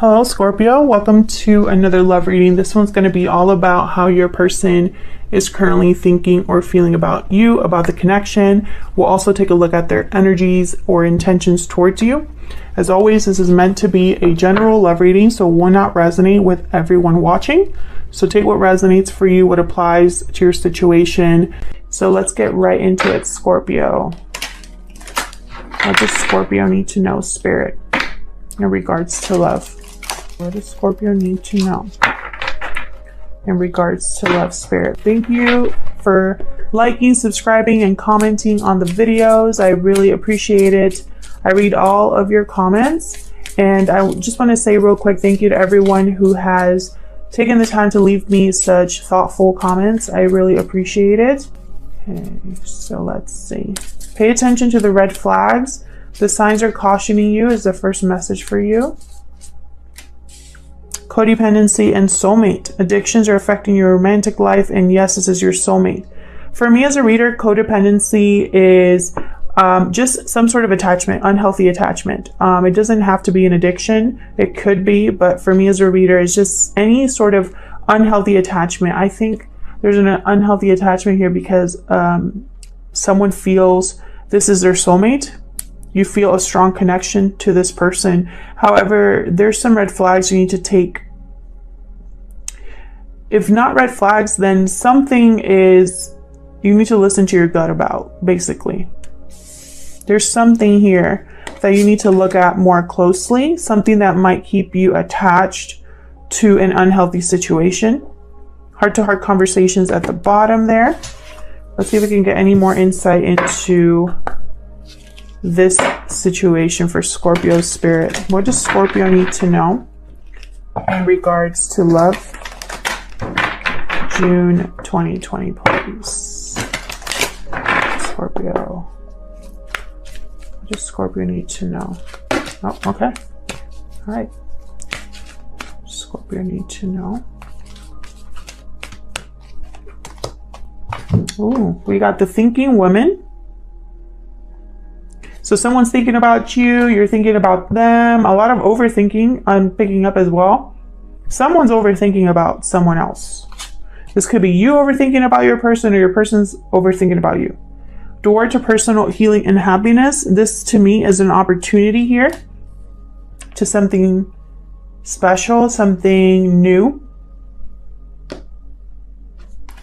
Hello Scorpio, welcome to another love reading. This one's going to be all about how your person is currently thinking or feeling about you, about the connection. We'll also take a look at their energies or intentions towards you. As always, this is meant to be a general love reading, so will not resonate with everyone watching. So take what resonates for you, what applies to your situation. So let's get right into it, Scorpio. What does Scorpio need to know, Spirit, in regards to love? What does Scorpio need to know in regards to love, Spirit? Thank you for liking, subscribing, and commenting on the videos. I really appreciate it. I read all of your comments, and I just want to say real quick thank you to everyone who has taken the time to leave me such thoughtful comments. I really appreciate it. Okay, so let's see. Pay attention to the red flags. The signs are cautioning you is the first message for you. Codependency and soulmate. Addictions are affecting your romantic life, and yes, this is your soulmate. For me as a reader, codependency is just some sort of attachment, unhealthy attachment. It doesn't have to be an addiction. It could be, but for me as a reader, it's just any sort of unhealthy attachment. I think there's an unhealthy attachment here because someone feels this is their soulmate. You feel a strong connection to this person. However, there's some red flags you need to take. If not red flags, then something is you need to listen to your gut about, basically. There's something here that you need to look at more closely, something that might keep you attached to an unhealthy situation. Heart-to-heart conversations at the bottom there. Let's see if we can get any more insight into this situation for Scorpio Spirit. What does Scorpio need to know in regards to love? June 2020, please. Scorpio. What does Scorpio need to know? Oh, okay. All right. Scorpio need to know. Ooh, we got the thinking woman. So someone's thinking about you, you're thinking about them. A lot of overthinking I'm picking up as well. Someone's overthinking about someone else. This could be you overthinking about your person, or your person's overthinking about you. Door to personal healing and happiness. This to me is an opportunity here to something special, something new.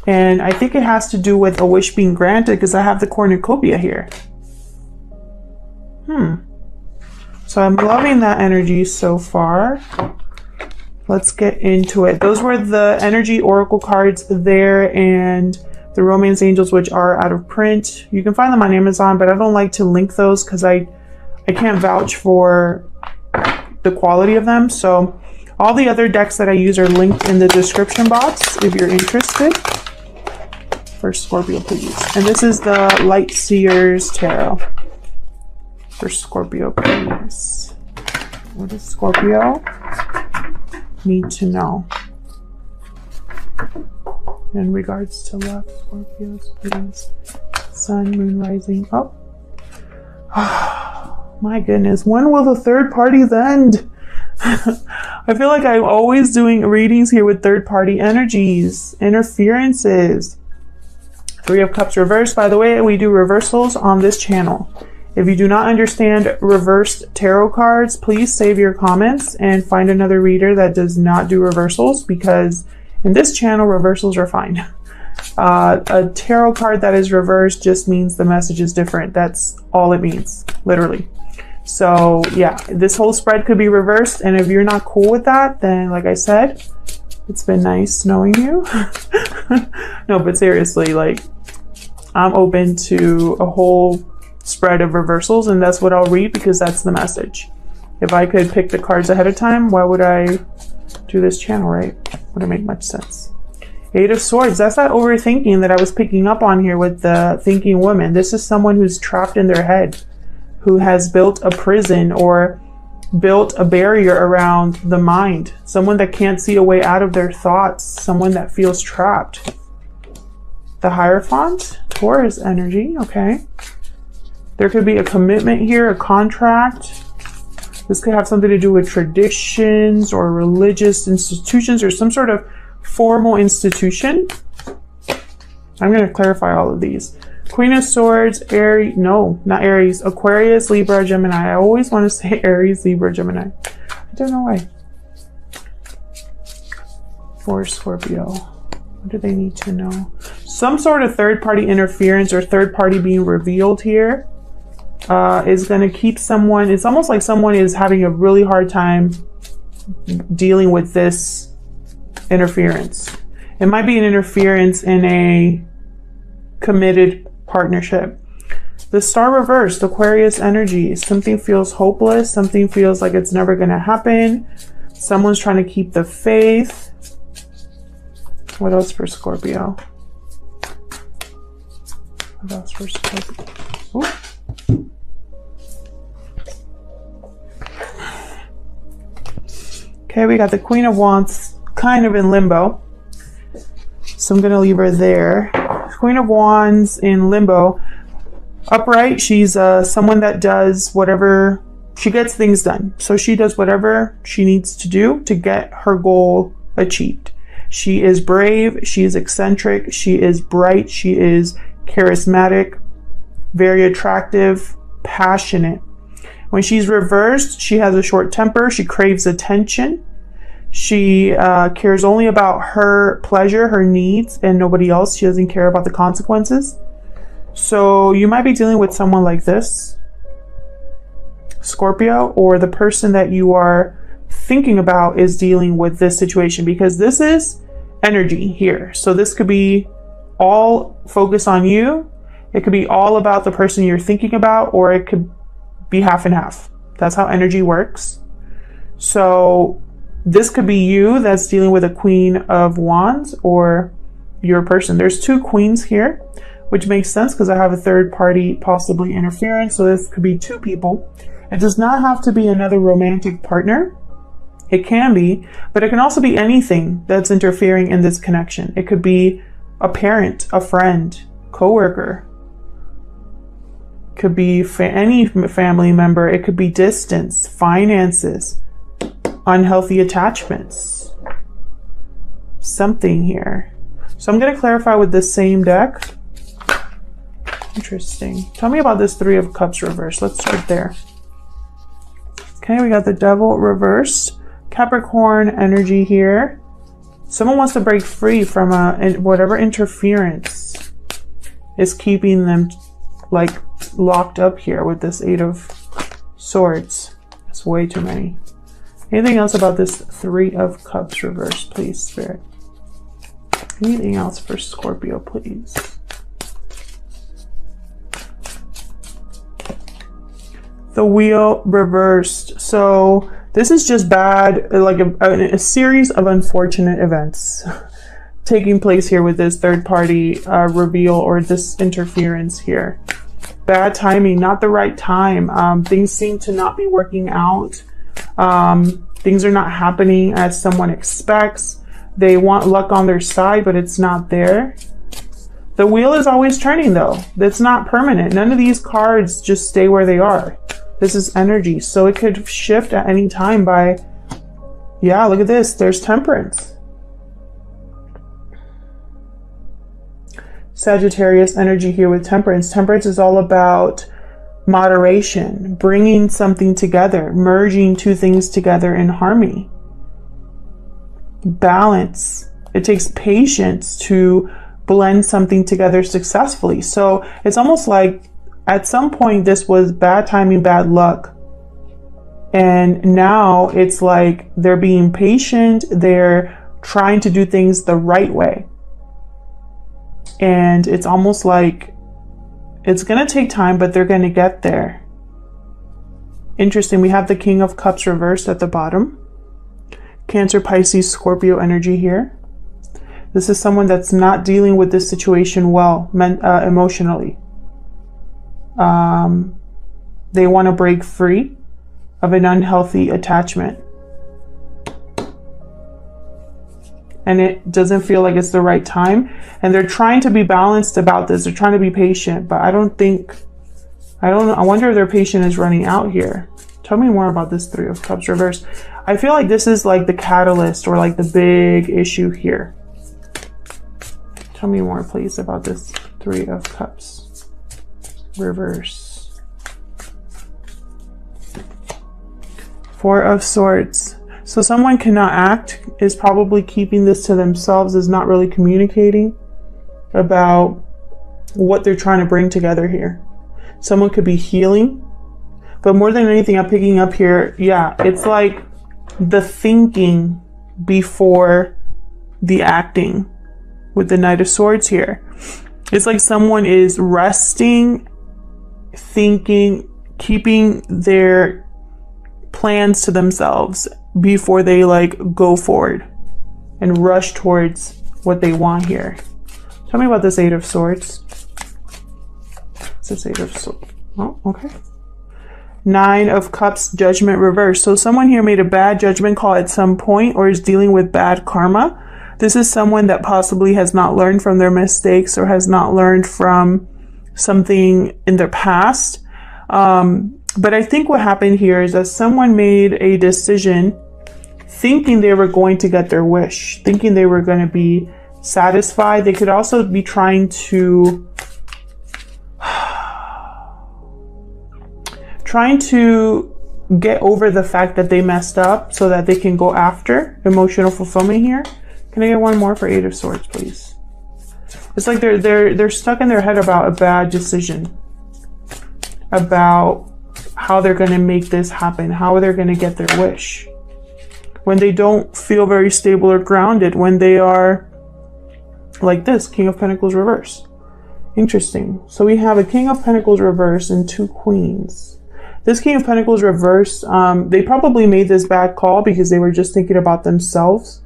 And I think it has to do with a wish being granted because I have the cornucopia here. So I'm loving that energy so far. Let's get into it. Those were the energy oracle cards there, and the romance angels, which are out of print. You can find them on Amazon, but I don't like to link those because I can't vouch for the quality of them. So all the other decks that I use are linked in the description box if you're interested. For Scorpio, please. And this is the Light Seers Tarot. For Scorpio, please. What does Scorpio need to know in regards to love? Scorpios, please. Sun, moon, rising. Oh. My goodness. When will the third parties end? I feel like I'm always doing readings here with third party energies, interferences. Three of Cups reversed. By the way, we do reversals on this channel. If you do not understand reversed tarot cards, please save your comments and find another reader that does not do reversals, because in this channel, reversals are fine. A tarot card that is reversed just means the message is different. That's all it means, literally. So yeah, this whole spread could be reversed, and if you're not cool with that, then like I said, it's been nice knowing you. No, but seriously, like, I'm open to a whole spread of reversals, and that's what I'll read because that's the message. If I could pick the cards ahead of time, why would I do this channel, right? Wouldn't make much sense. Eight of Swords. That's that overthinking that I was picking up on here with the thinking woman. This is someone who's trapped in their head, who has built a prison or built a barrier around the mind. Someone that can't see a way out of their thoughts. Someone that feels trapped. The Hierophant. Taurus energy. Okay. There could be a commitment here, a contract. This could have something to do with traditions or religious institutions or some sort of formal institution. I'm going to clarify all of these. Queen of Swords, Aries, no, not Aries, Aquarius, Libra, Gemini. I always want to say Aries, Libra, Gemini. I don't know why. For Scorpio, what do they need to know? Some sort of third-party interference or third-party being revealed here is going to keep someone, it's almost like someone is having a really hard time dealing with this interference. It might be an interference in a committed partnership. The Star reversed, Aquarius energy. Something feels hopeless. Something feels like it's never going to happen. Someone's trying to keep the faith. What else for Scorpio? What else for Scorpio? Ooh. Okay, we got the Queen of Wands kind of in limbo. So I'm going to leave her there. Queen of Wands in limbo. Upright, she's someone that does whatever, she gets things done. So she does whatever she needs to do to get her goal achieved. She is brave, she is eccentric, she is bright, she is charismatic, very attractive, passionate. When she's reversed, she has a short temper, she craves attention. She cares only about her pleasure, her needs, and nobody else. She doesn't care about the consequences. So you might be dealing with someone like this, Scorpio, or the person that you are thinking about is dealing with this situation, because this is energy here. So this could be all focus on you. It could be all about the person you're thinking about, or it could be half and half. That's how energy works. So this could be you that's dealing with a Queen of Wands, or your person. There's two queens here, which makes sense because I have a third party possibly interference. So this could be two people. It does not have to be another romantic partner. It can be, but it can also be anything that's interfering in this connection. It could be a parent, a friend, coworker. Could be any family member. It could be distance, finances, unhealthy attachments, something here. So I'm going to clarify with this same deck. Interesting. Tell me about this Three of Cups reversed. Let's start there. Okay, we got the Devil reversed. Capricorn energy here. Someone wants to break free from whatever interference is keeping them like locked up here with this Eight of Swords. It's way too many. Anything else about this Three of Cups reversed, please, Spirit? Anything else for Scorpio, please? The Wheel reversed. So this is just bad, like a series of unfortunate events taking place here with this third party reveal or this interference here. Bad timing, not the right time. Things seem to not be working out. Things are not happening as someone expects. They want luck on their side, but it's not there. The wheel is always turning though. That's not permanent. None of these cards just stay where they are. This is energy. So it could shift at any time by, yeah, look at this. There's Temperance. Sagittarius energy here with Temperance. Temperance is all about moderation, bringing something together, merging two things together in harmony. Balance. It takes patience to blend something together successfully. So it's almost like at some point this was bad timing, bad luck. And now it's like they're being patient. They're trying to do things the right way. And it's almost like it's going to take time, but they're going to get there. Interesting. We have the King of Cups reversed at the bottom. Cancer, Pisces, Scorpio energy here. This is someone that's not dealing with this situation well, emotionally. They want to break free of an unhealthy attachment. And it doesn't feel like it's the right time. And they're trying to be balanced about this. They're trying to be patient, but I wonder if their patience is running out here. Tell me more about this Three of Cups reverse. I feel like this is like the catalyst or like the big issue here. Tell me more, please, about this Three of Cups reverse. Four of Swords. So someone cannot act, is probably keeping this to themselves, is not really communicating about what they're trying to bring together here. Someone could be healing, but more than anything, I'm picking up here, yeah, it's like the thinking before the acting with the Knight of Swords here. It's like someone is resting, thinking, keeping their plans to themselves before they like go forward and rush towards what they want here. Tell me about this Eight of Swords. It's this Eight of Swords. Oh, okay. Nine of Cups, Judgment reverse. So someone here made a bad judgment call at some point or is dealing with bad karma. This is someone that possibly has not learned from their mistakes or has not learned from something in their past. But I think what happened here is that someone made a decision thinking they were going to get their wish, thinking they were going to be satisfied. They could also be trying to get over the fact that they messed up so that they can go after emotional fulfillment here. Can I get one more for Eight of Swords, please? It's like they're stuck in their head about a bad decision, about how they're going to make this happen, how they're going to get their wish. When they don't feel very stable or grounded, when they are like this, King of Pentacles reverse. Interesting. So we have a King of Pentacles reverse and two Queens. This King of Pentacles reverse, they probably made this bad call because they were just thinking about themselves.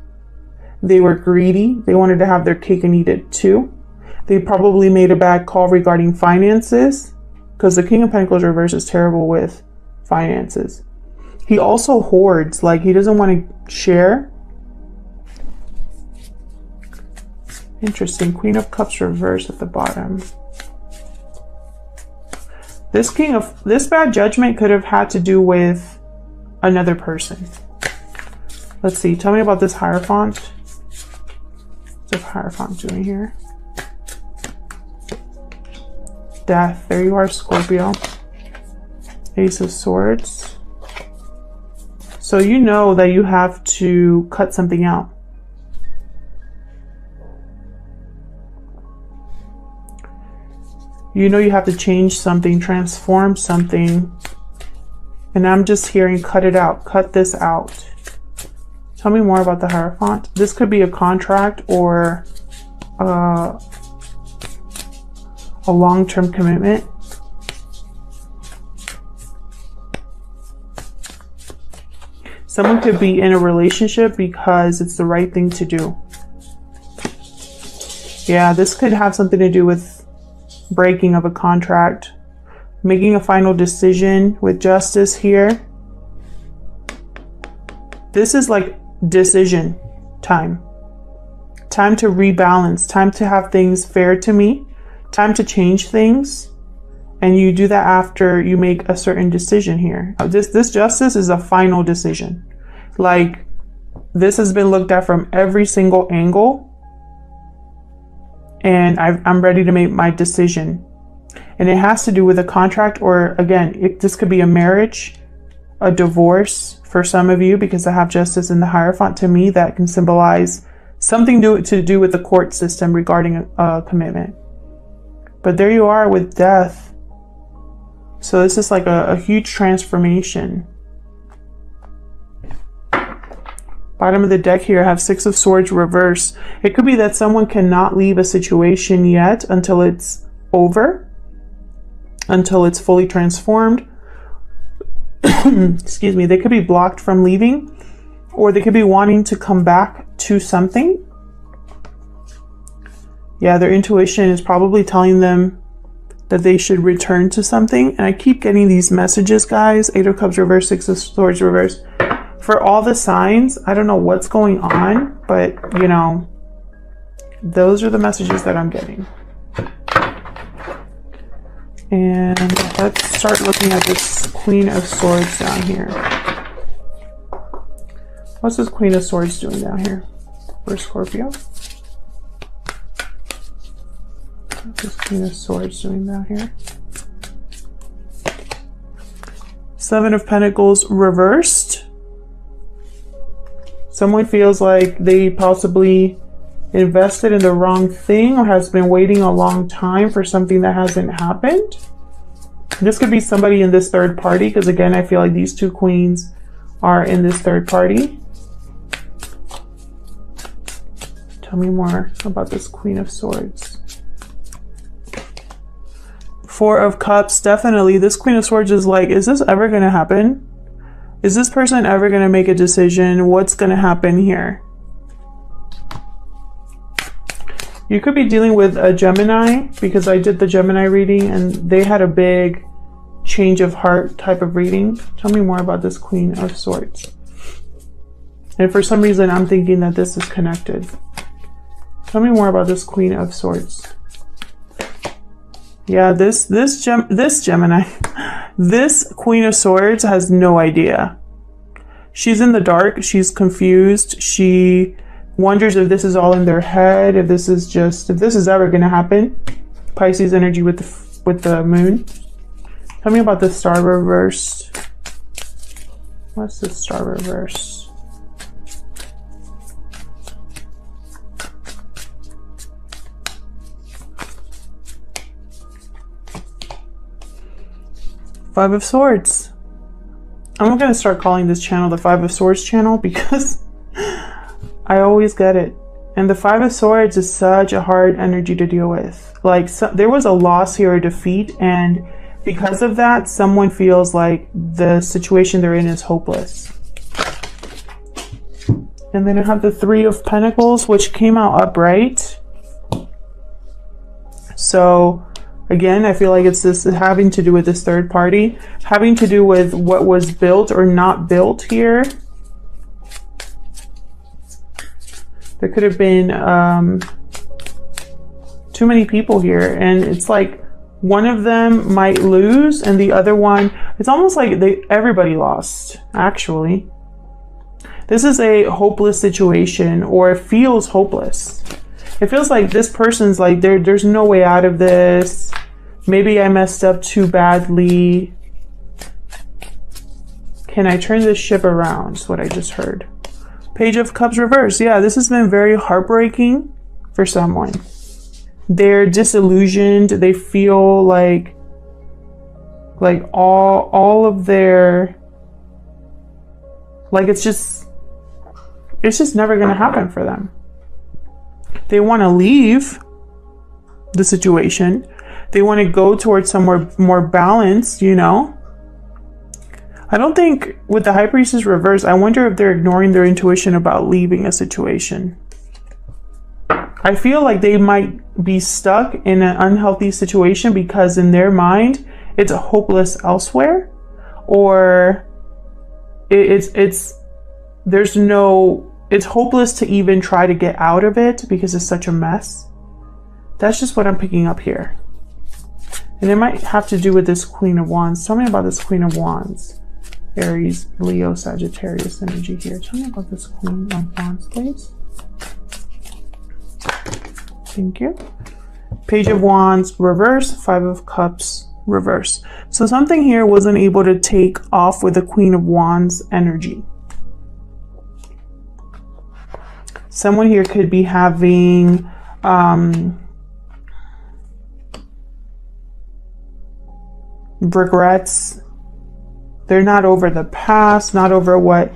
They were greedy. They wanted to have their cake and eat it too. They probably made a bad call regarding finances, because the King of Pentacles reverse is terrible with finances. He also hoards, like he doesn't want to share. Interesting. Queen of Cups reverse at the bottom. This bad judgment could have had to do with another person. Let's see. Tell me about this Hierophant. What's the Hierophant doing here? Death. There you are, Scorpio. Ace of Swords. So you know that you have to cut something out. You know you have to change something, transform something. And I'm just hearing cut it out. Cut this out. Tell me more about the Hierophant. This could be a contract or a long-term commitment. Someone could be in a relationship because it's the right thing to do. Yeah, this could have something to do with breaking of a contract, making a final decision with justice here. This is like decision time. Time to rebalance, time to have things fair to me, time to change things. And you do that after you make a certain decision here. This justice is a final decision. Like, this has been looked at from every single angle. And I'm ready to make my decision. And it has to do with a contract, or again, this could be a marriage, a divorce for some of you, because I have justice in the Hierophant. To me, that can symbolize something to do with the court system regarding a commitment. But there you are with death. So this is like a huge transformation. Bottom of the deck here, I have Six of Swords reverse. It could be that someone cannot leave a situation yet until it's over, until it's fully transformed. Excuse me. They could be blocked from leaving, or they could be wanting to come back to something. Yeah, their intuition is probably telling them that they should return to something. And I keep getting these messages, guys. Eight of Cups reverse, Six of Swords reverse. For all the signs, I don't know what's going on, but you know, those are the messages that I'm getting. And let's start looking at this Queen of Swords down here. What's this Queen of Swords doing down here for Scorpio? What's this Queen of Swords doing down here? Seven of Pentacles reversed. Someone feels like they possibly invested in the wrong thing or has been waiting a long time for something that hasn't happened. This could be somebody in this third party, because again, I feel like these two queens are in this third party. Tell me more about this Queen of Swords. Four of Cups, definitely. This Queen of Swords is like, is this ever going to happen? Is this person ever going to make a decision? What's going to happen here? You could be dealing with a Gemini, because I did the Gemini reading and they had a big change of heart type of reading. Tell me more about this Queen of Swords. And for some reason, I'm thinking that this is connected. Tell me more about this Queen of Swords. Yeah, this Gemini, this Queen of Swords has no idea. She's in the dark. She's confused. She wonders if this is all in their head, if this is ever going to happen. Pisces energy with the moon. Tell me about the Star reversed. What's the Star reversed? Five of Swords. I'm going to start calling this channel the Five of Swords channel, because I always get it. And the Five of Swords is such a hard energy to deal with. Like, there was a loss here, a defeat, and because of that, someone feels like the situation they're in is hopeless. And then I have the Three of Pentacles, which came out upright. So again, I feel like it's this having to do with this third party, having to do with what was built or not built here. There could have been too many people here, and it's like one of them might lose and the other one, it's almost like everybody lost, actually. This is a hopeless situation, or it feels hopeless. It feels like this person's like, there's no way out of this. Maybe I messed up too badly. Can I turn this ship around? Is what I just heard. Page of Cups reverse. Yeah, this has been very heartbreaking for someone. They're disillusioned. They feel like all of their, like it's just never going to happen for them. They want to leave the situation. They want to go towards somewhere more balanced, you know. I don't think with the High Priestess reverse, I wonder if they're ignoring their intuition about leaving a situation. I feel like they might be stuck in an unhealthy situation because in their mind, it's hopeless elsewhere, or it's hopeless to even try to get out of it because it's such a mess. That's just what I'm picking up here. And it might have to do with this Queen of Wands. Tell me about this Queen of Wands. Aries, Leo, Sagittarius energy here. Tell me about this Queen of Wands, please. Thank you. Page of Wands, reverse. Five of Cups, reverse. So something here wasn't able to take off with the Queen of Wands energy. Someone here could be having regrets. They're not over the past, not over what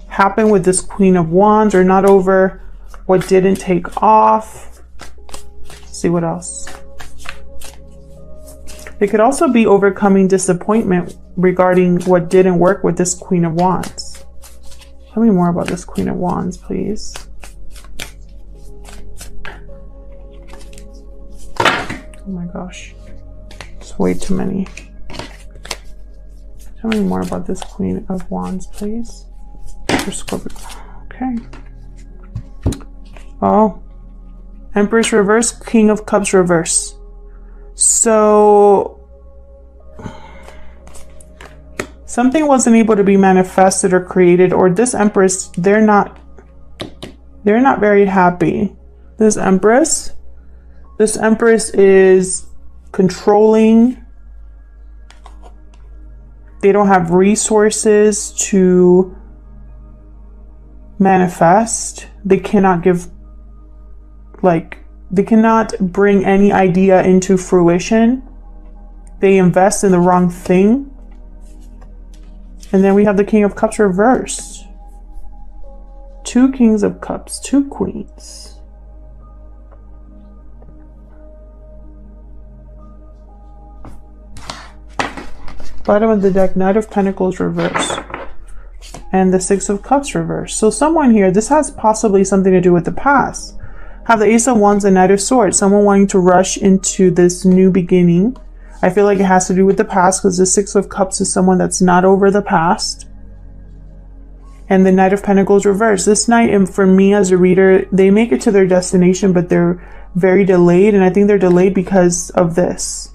happened with this Queen of Wands, or not over what didn't take off. Let's see what else. They could also be overcoming disappointment regarding what didn't work with this Queen of Wands. Tell me more about this Queen of Wands, please. Oh my gosh, it's way too many. Tell me more about this Queen of Wands, please. For Scorpio. Okay. Oh. Empress reverse, King of Cups reverse. So Something wasn't able to be manifested or created, or this Empress, they're not very happy. This Empress is controlling. They don't have resources to manifest. They cannot give, like, they cannot bring any idea into fruition. They invest in the wrong thing. And then we have the King of Cups reversed. 2 Kings of Cups, 2 Queens. Bottom of the deck, Knight of Pentacles reversed. And the 6 of Cups reversed. So someone here, this has possibly something to do with the past. Have the Ace of Wands and Knight of Swords. Someone wanting to rush into this new beginning. I feel like it has to do with the past, because the 6 of Cups is someone that's not over the past. And the Knight of Pentacles reversed. This Knight, and for me as a reader, they make it to their destination, but they're very delayed. And I think they're delayed because of this.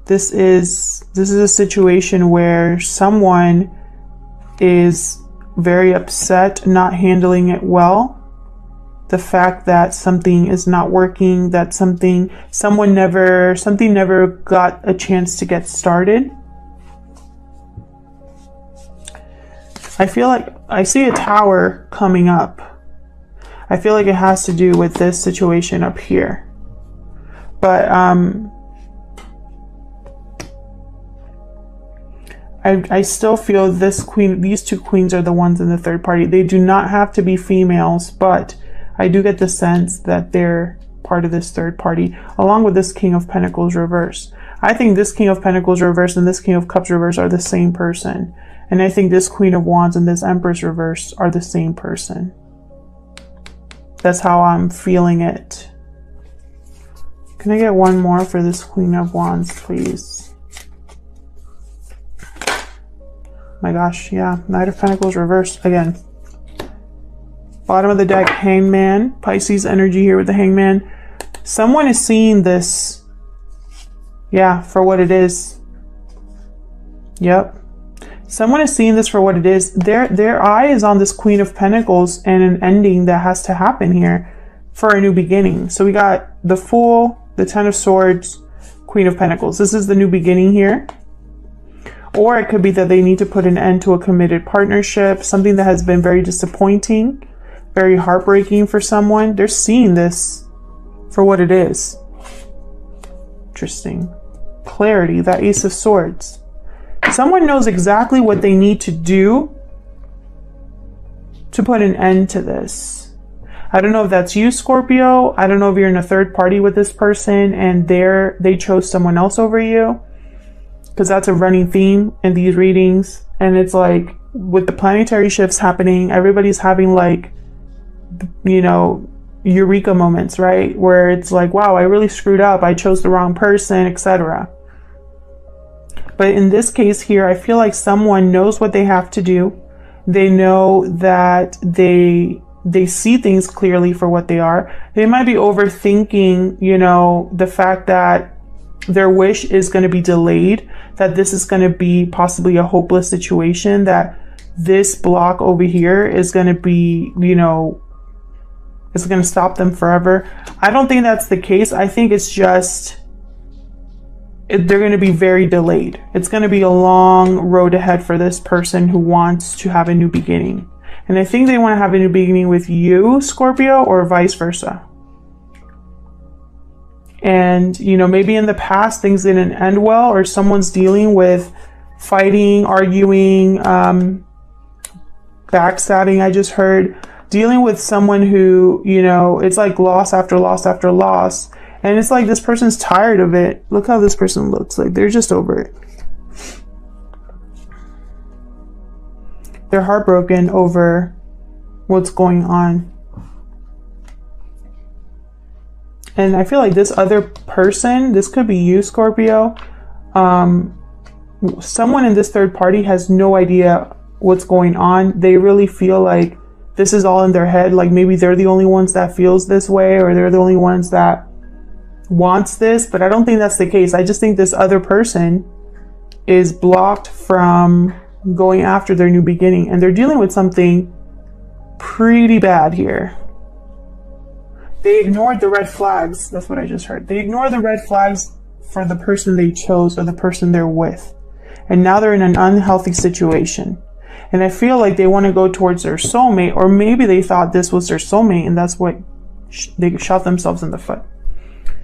This is a situation where someone is very upset, not handling it well. The fact that something is not working, that something never got a chance to get started. I feel like I see a tower coming up. I feel like it has to do with this situation up here. But I still feel these 2 queens are the ones in the third party. They do not have to be females, but I do get the sense that they're part of this third party, along with this King of Pentacles reverse. I think this King of Pentacles reverse and this King of Cups reverse are the same person. And I think this Queen of Wands and this Empress reverse are the same person. That's how I'm feeling it. Can I get one more for this Queen of Wands, please? My gosh, yeah. Knight of Pentacles reversed again. Bottom of the deck, Hangman. Pisces energy here with the Hangman. Someone is seeing this, yeah, for what it is. Yep. Someone is seeing this for what it is. Their eye is on this Queen of Pentacles and an ending that has to happen here for a new beginning. So we got the Fool, the 10 of Swords, Queen of Pentacles. This is the new beginning here. Or it could be that they need to put an end to a committed partnership, something that has been very disappointing, very heartbreaking for someone. They're seeing this for what it is. Interesting. Clarity, that Ace of Swords. Someone knows exactly what they need to do to put an end to this. I don't know if that's you, Scorpio. I don't know if you're in a third party with this person and they chose someone else over you. Because that's a running theme in these readings. And it's like, with the planetary shifts happening, everybody's having like, you know, eureka moments, right? Where it's like, wow, I really screwed up. I chose the wrong person, etc. But in this case here, I feel like someone knows what they have to do. They know that they see things clearly for what they are. They might be overthinking, you know, the fact that their wish is going to be delayed, that this is going to be possibly a hopeless situation, that this block over here is going to be, you know, it's going to stop them forever. I don't think that's the case. I think it's just, they're going to be very delayed. It's going to be a long road ahead for this person who wants to have a new beginning. And I think they want to have a new beginning with you, Scorpio, or vice versa. And, you know, maybe in the past things didn't end well, or someone's dealing with fighting, arguing, backstabbing. I just heard dealing with someone who, you know, it's like loss after loss after loss. And it's like this person's tired of it. Look how this person looks. Like they're just over it. They're heartbroken over what's going on. And I feel like this other person, this could be you, Scorpio. Someone in this third party has no idea what's going on. They really feel like this is all in their head. Like maybe they're the only ones that feels this way, or they're the only ones that wants this. But I don't think that's the case. I just think this other person is blocked from going after their new beginning, and they're dealing with something pretty bad here. They ignored the red flags. That's what I just heard. They ignored the red flags for the person they chose or the person they're with. And now they're in an unhealthy situation. And I feel like they want to go towards their soulmate, or maybe they thought this was their soulmate and that's what they shot themselves in the foot.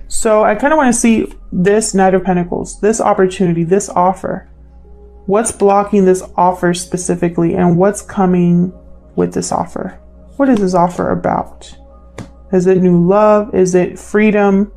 So I kind of want to see this Knight of Pentacles, this opportunity, this offer. What's blocking this offer specifically, and what's coming with this offer? What is this offer about? Is it new love? Is it freedom?